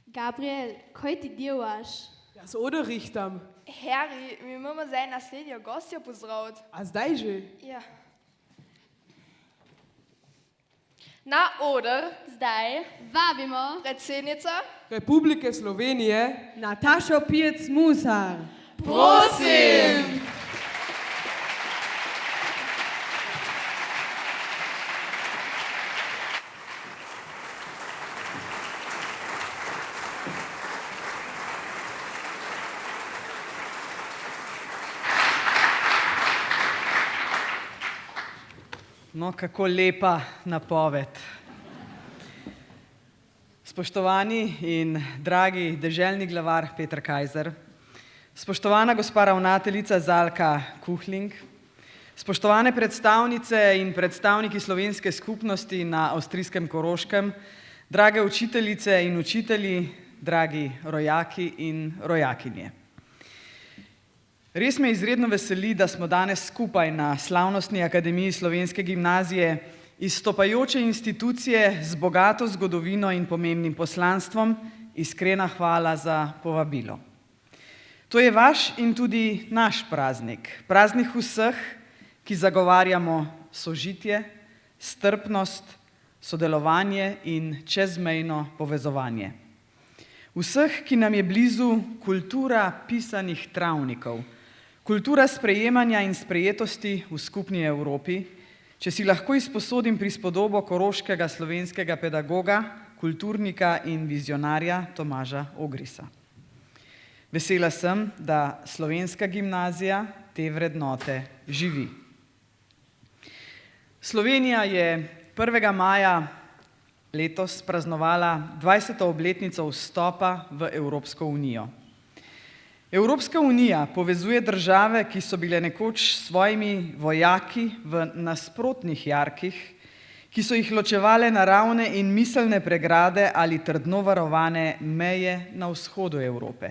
Gabriel, kaj ti delaš? Jaz odrichtam. Harry, mi moramo zdaj naslednjo gostjo pozdraviti. A zdaj že? Ja. Na oder Zdaj vabimo predsednica. Republike Slovenije. Natašo Pirc-Musar. Prosim! No, kako lepa napoved. Spoštovani in dragi deželni glavar Peter Kajzer, spoštovana gospa ravnateljica Zalka Kuhling, spoštovane predstavnice in predstavniki slovenske skupnosti na avstrijskem Koroškem, drage učiteljice in učitelji, dragi rojaki in rojakinje. Res me izredno veseli, da smo danes skupaj na slavnostni akademiji Slovenske gimnazije, izstopajoče institucije z bogato zgodovino in pomembnim poslanstvom. Iskrena hvala za povabilo. To je vaš in tudi naš praznik, praznik vseh, ki zagovarjamo sožitje, strpnost, sodelovanje in čezmejno povezovanje. Vseh, ki nam je blizu kultura pisanih travnikov, kultura sprejemanja in sprejetosti v skupni Evropi, če si lahko izposodim prispodobo koroškega slovenskega pedagoga, kulturnika in vizionarja Tomaža Ogrisa. Vesela sem, da Slovenska gimnazija te vrednote živi. Slovenija je 1. maja letos praznovala 20. obletnico vstopa v Evropsko unijo. Evropska unija povezuje države, ki so bile nekoč s svojimi vojaki v nasprotnih jarkih, ki so jih ločevale naravne in miselne pregrade ali trdno varovane meje na vzhodu Evrope.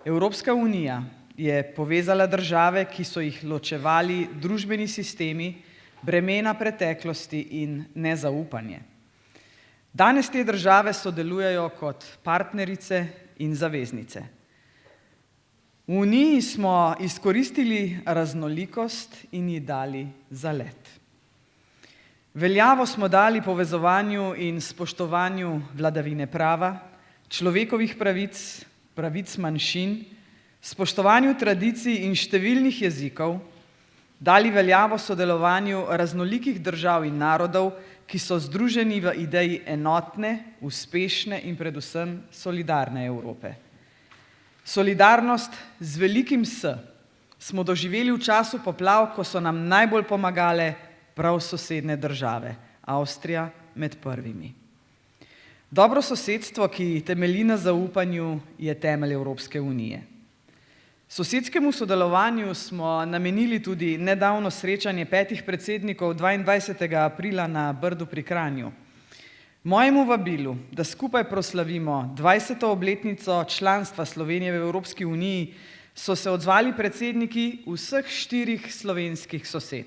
Evropska unija je povezala države, ki so jih ločevali družbeni sistemi, bremena preteklosti in nezaupanje. Danes te države sodelujejo kot partnerice in zaveznice. V Uniji smo izkoristili raznolikost in ji dali zalet. Veljavo smo dali povezovanju in spoštovanju vladavine prava, človekovih pravic, pravic manjšin, spoštovanju tradicij in številnih jezikov, dali veljavo sodelovanju raznolikih držav in narodov, ki so združeni v ideji enotne, uspešne in predvsem solidarne Evrope. Solidarnost z velikim S smo doživeli v času poplav, ko so nam najbolj pomagale prav sosednje države, Avstrija med prvimi. Dobro sosedstvo, ki temelji na zaupanju, je temelj Evropske unije. Sosedskemu sodelovanju smo namenili tudi nedavno srečanje 5 predsednikov 22. aprila na Brdu pri Kranju. Mojemu vabilu, da skupaj proslavimo 20. obletnico članstva Slovenije v Evropski uniji, so se odzvali predsedniki vseh 4 slovenskih sosed,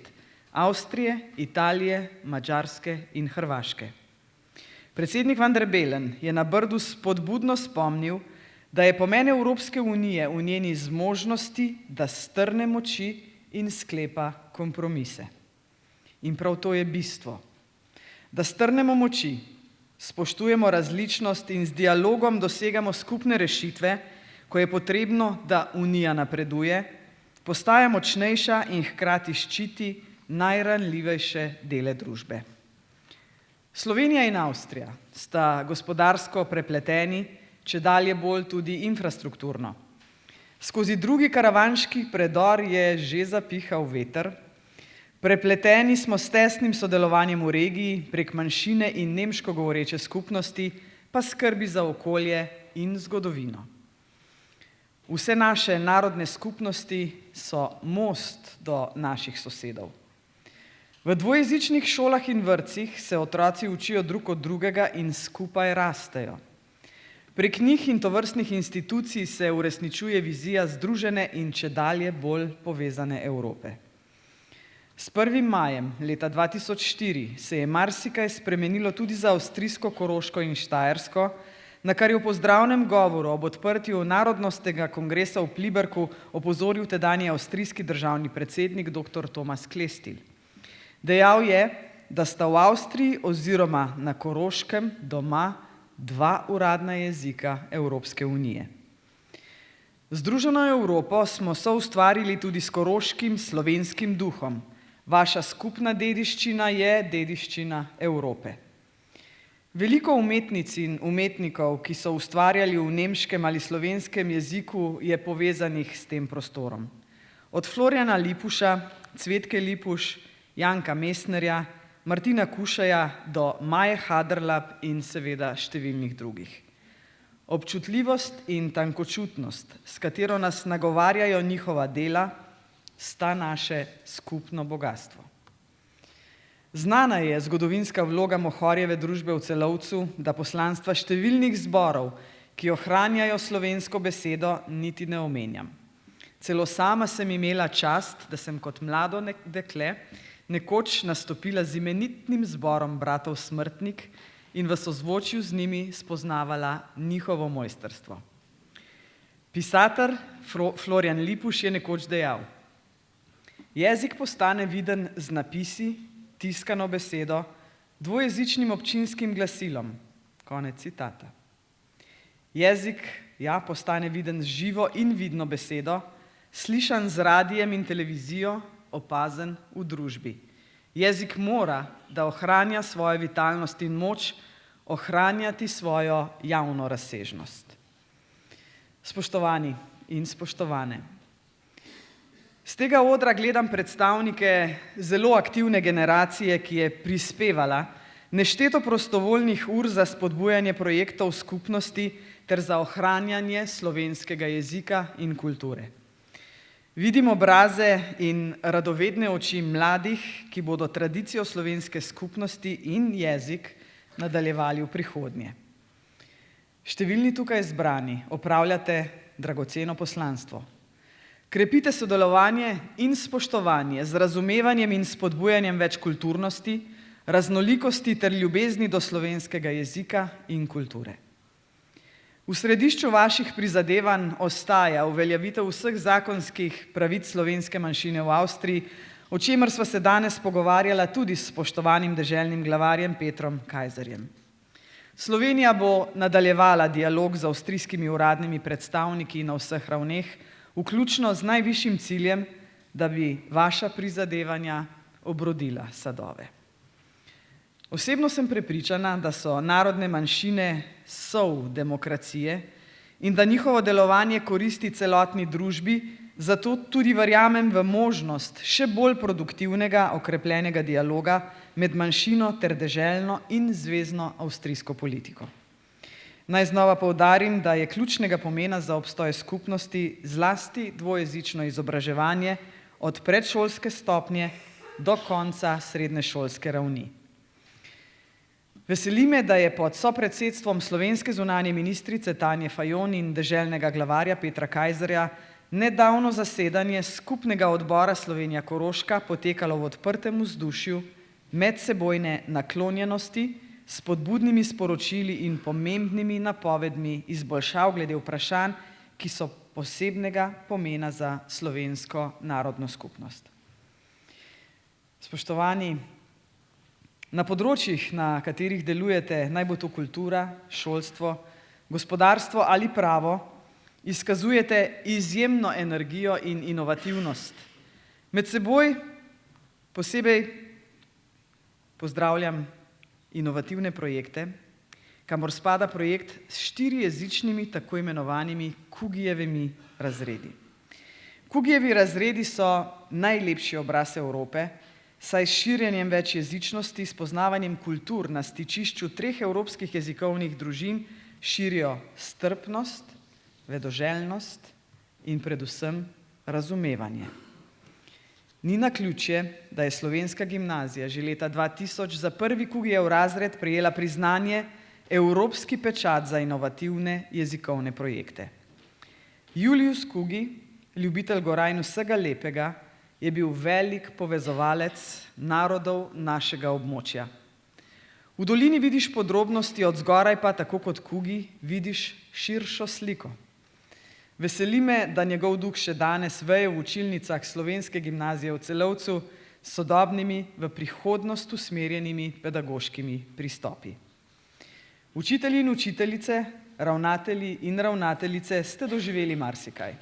Avstrije, Italije, Madžarske in Hrvaške. Predsednik Van der Bellen je na Brdu spodbudno spomnil, da je pomen Evropske unije v njeni zmožnosti, da strne moči in sklepa kompromise. In prav to je bistvo. Da strnemo moči, spoštujemo različnost in z dialogom dosegamo skupne rešitve, ko je potrebno, da Unija napreduje, postaja močnejša in hkrati ščiti najranljivejše dele družbe. Slovenija in Avstrija sta gospodarsko prepleteni, čedalje bolj tudi infrastrukturno. Skozi drugi karavanški predor je že zapihal veter. Prepleteni smo s tesnim sodelovanjem v regiji prek manjšine in nemško govoreče skupnosti, pa skrbi za okolje in zgodovino. Vse naše narodne skupnosti so most do naših sosedov. V dvojezičnih šolah in vrtcih se otroci učijo drug od drugega in skupaj rastejo. Prek njih in tovrstnih institucij se uresničuje vizija združene in čedalje bolj povezane Evrope. S 1. majem leta 2004 se je marsikaj spremenilo tudi za avstrijsko Koroško in Štajersko, na kar je v pozdravnem govoru ob odprtju Narodnostnega kongresa v Pliberku opozoril tedanji avstrijski državni predsednik dr. Thomas Klestil. Dejal je, da sta v Avstriji oziroma na Koroškem doma dva uradna jezika Evropske unije. Združeno Evropo smo soustvarili tudi s koroškim slovenskim duhom. Vaša skupna dediščina je dediščina Evrope. Veliko umetnic in umetnikov, ki so ustvarjali v nemškem ali slovenskem jeziku, je povezanih s tem prostorom. Od Florjana Lipuša, Cvetke Lipuš, Janka Mesnerja, Martina Kušaja do Maje Haderlap in seveda številnih drugih. Občutljivost in tankočutnost, s katero nas nagovarjajo njihova dela, sta naše skupno bogastvo. Znana je zgodovinska vloga Mohorjeve družbe v Celovcu, da poslanstva številnih zborov, ki ohranjajo slovensko besedo, niti ne omenjam. Celo sama sem imela čast, da sem kot mlado dekle nekoč nastopila z imenitnim zborom bratov Smrtnik in v sozvočju z njimi spoznavala njihovo mojstrstvo. Pisatelj Florjan Lipuš je nekoč dejal: jezik postane viden z napisi, tiskano besedo, dvojezičnim občinskim glasilom. Konec citata. Jezik, postane viden z živo in vidno besedo, slišan z radijem in televizijo, opazen v družbi. Jezik mora, da ohranja svojo vitalnost in moč, ohranjati svojo javno razsežnost. Spoštovani in spoštovane, z tega odra gledam predstavnike zelo aktivne generacije, ki je prispevala nešteto prostovoljnih ur za spodbujanje projektov skupnosti ter za ohranjanje slovenskega jezika in kulture. Vidim obraze in radovedne oči mladih, ki bodo tradicijo slovenske skupnosti in jezik nadaljevali v prihodnje. Številni tukaj zbrani opravljate dragoceno poslanstvo. Krepite sodelovanje in spoštovanje z razumevanjem in spodbujanjem večkulturnosti, raznolikosti ter ljubezni do slovenskega jezika in kulture. V središču vaših prizadevanj ostaja uveljavitev vseh zakonskih pravic slovenske manjšine v Avstriji, o čemer sva se danes pogovarjala tudi s spoštovanim deželnim glavarjem Petrom Kajzerjem. Slovenija bo nadaljevala dialog z avstrijskimi uradnimi predstavniki na vseh ravneh, vključno z najvišjim ciljem, da bi vaša prizadevanja obrodila sadove. Osebno sem prepričana, da so narodne manjšine sol demokracije in da njihovo delovanje koristi celotni družbi, zato tudi verjamem v možnost še bolj produktivnega, okrepljenega dialoga med manjšino ter deželno in zvezno avstrijsko politiko. Naj znova poudarim, da je ključnega pomena za obstoj skupnosti zlasti dvojezično izobraževanje od predšolske stopnje do konca srednješolske ravni. Veseli me, da je pod sopredsedstvom slovenske zunanje ministrice Tanje Fajon in deželnega glavarja Petra Kajzerja nedavno zasedanje skupnega odbora Slovenija-Koroška potekalo v odprtem vzdušju medsebojne naklonjenosti, s spodbudnimi sporočili in pomembnimi napovedmi izboljšav glede vprašanj, ki so posebnega pomena za slovensko narodno skupnost. Spoštovani, na področjih, na katerih delujete, naj bo to kultura, šolstvo, gospodarstvo ali pravo, izkazujete izjemno energijo in inovativnost. Med seboj posebej pozdravljam inovativne projekte, kamor spada projekt s 4-jezičnimi tako imenovanimi Kugijevimi razredi. Kugijevi razredi so najlepši obraz Evrope, saj s širjenjem večjezičnosti, spoznavanjem kultur na stičišču 3 evropskih jezikovnih družin širijo strpnost, vedoželjnost in predvsem razumevanje. Ni naključje, da je Slovenska gimnazija že leta 2000 za prvi Kugijev razred prejela priznanje Evropski pečat za inovativne jezikovne projekte. Julius Kugi, ljubitelj gora in vsega lepega, je bil velik povezovalec narodov našega območja. V dolini vidiš podrobnosti, od zgoraj pa, tako kot kugi, vidiš širšo sliko. Veseli me, da njegov duh še danes veje v učilnicah Slovenske gimnazije v Celovcu s sodobnimi, v prihodnost usmerjenimi pedagoškimi pristopi. Učitelji in učiteljice, ravnatelji in ravnateljice ste doživeli marsikaj.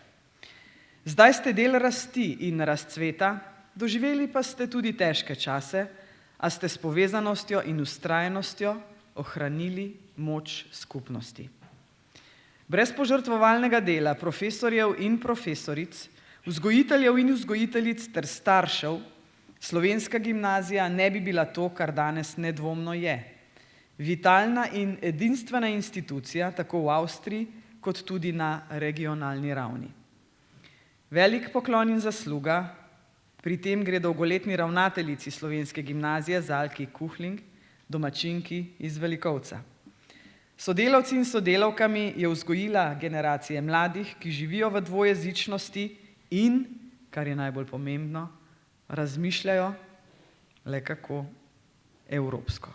Zdaj ste del rasti in razcveta, doživeli pa ste tudi težke čase, a ste s povezanostjo in vztrajnostjo ohranili moč skupnosti. Brez požrtvovalnega dela profesorjev in profesoric, vzgojiteljev in vzgojiteljic ter staršev, Slovenska gimnazija ne bi bila to, kar danes nedvomno je. Vitalna in edinstvena institucija tako v Avstriji, kot tudi na regionalni ravni. Velik poklon in zasluga pri tem gre dolgoletni ravnateljici Slovenske gimnazije Zalki Kuhling, domačinki iz Velikovca. Sodelavci in sodelavkami je vzgojila generacije mladih, ki živijo v dvojezičnosti in, kar je najbolj pomembno, razmišljajo le kako evropsko.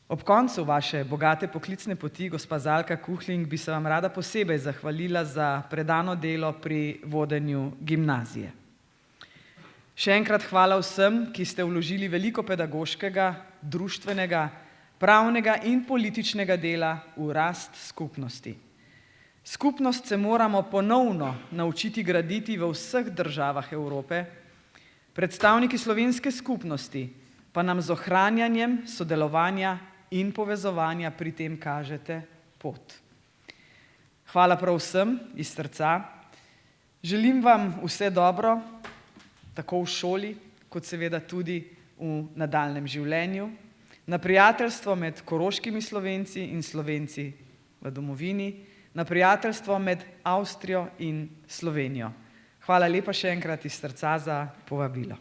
Ob koncu vaše bogate poklicne poti, gospa Zalka Kuhling, bi se vam rada posebej zahvalila za predano delo pri vodenju gimnazije. Še enkrat hvala vsem, ki ste vložili veliko pedagoškega, društvenega, pravnega in političnega dela v rast skupnosti. Skupnost se moramo ponovno naučiti graditi v vseh državah Evrope, predstavniki slovenske skupnosti pa nam z ohranjanjem sodelovanja in povezovanja pri tem kažete pot. Hvala prav vsem iz srca. Želim vam vse dobro, tako v šoli, kot seveda tudi v nadaljnjem življenju, na prijateljstvo med koroškimi Slovenci in Slovenci v domovini, na prijateljstvo med Avstrijo in Slovenijo. Hvala lepa še enkrat iz srca za povabilo.